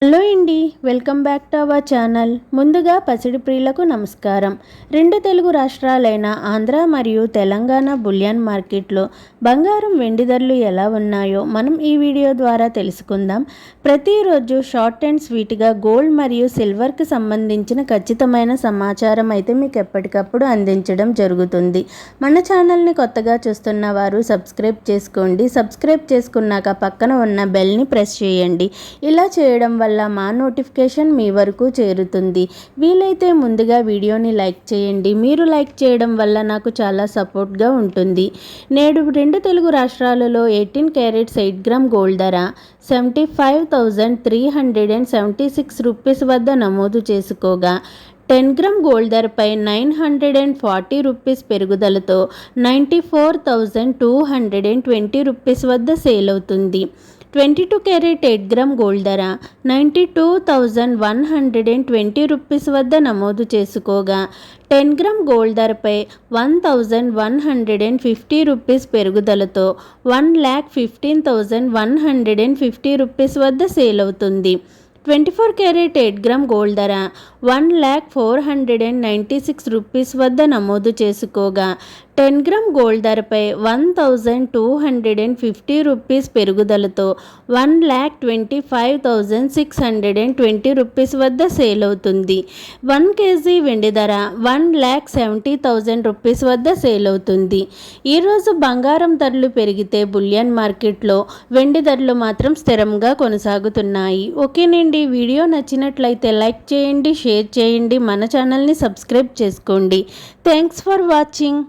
Hello అండి, welcome back to our channel. ముందుగా పసిడి ప్రియులకు నమస్కారం. రెండు తెలుగు రాష్ట్రాలైన ఆంధ్ర మరియు తెలంగాణ బులియన్ మార్కెట్లో బంగారం వెండి ధరలు ఎలా ఉన్నాయో మనం ఈ వీడియో ద్వారా తెలుసుకుందాం. ప్రతిరోజు షార్ట్ అండ్ స్వీట్గా గోల్డ్ మరియు సిల్వర్కి సంబంధించిన ఖచ్చితమైన సమాచారం అయితే మీకు ఎప్పటికప్పుడు అందించడం జరుగుతుంది. మన ఛానల్ని కొత్తగా చూస్తున్న వారు సబ్స్క్రైబ్ చేసుకోండి. సబ్స్క్రైబ్ చేసుకున్నాక పక్కన ఉన్న బెల్ని ప్రెస్ చేయండి. ఇలా చేయడం వల్ల మా నోటిఫికేషన్ మీ వరకు చేరుతుంది. వీలైతే ముందుగా వీడియోని లైక్ చేయండి. మీరు లైక్ చేయడం వల్ల నాకు చాలా సపోర్ట్గా ఉంటుంది. నేడు రెండు తెలుగు రాష్ట్రాలలో 18 క్యారెట్స్ 8 గ్రామ్ గోల్డ్ ధర 75,376 రూపీస్ వద్ద నమోదు చేసుకోగా 10 గ్రామ్ గోల్డ్ ధరపై 940 రూపీస్ పెరుగుదలతో 94,220 రూపీస్ వద్ద సేల్ అవుతుంది. 22 క్యారెట్ 8 గ్రామ్ గోల్డ్ ధర 92,120 రూపీస్ వద్ద నమోదు చేసుకోగా 10 గ్రామ్ గోల్డ్ ధరపై 1,150 రూపీస్ పెరుగుదలతో 1,15,150 రూపీస్ వద్ద సేల్ అవుతుంది. 24 క్యారెట్ 8 గ్రామ్ గోల్డ్ ధర 1,496 రూపీస్ వద్ద నమోదు చేసుకోగా 10 గ్రామ్ గోల్డ్ ధరపై 1,250 రూపీస్ పెరుగుదలతో 1,25,620 రూపీస్ వద్ద సేల్ అవుతుంది. 1 కేజీ వెండి ధర 1,70,000 రూపీస్ వద్ద సేల్ అవుతుంది. ఈరోజు బంగారం ధరలు పెరిగితే బులియన్ మార్కెట్లో వెండి ధరలు మాత్రం స్థిరంగా కొనసాగుతున్నాయి. ఓకేనండి, వీడియో నచ్చినట్లయితే లైక్ చేయండి, షేర్ చేయండి, మన ఛానల్ని సబ్స్క్రైబ్ చేసుకోండి. Thanks for watching.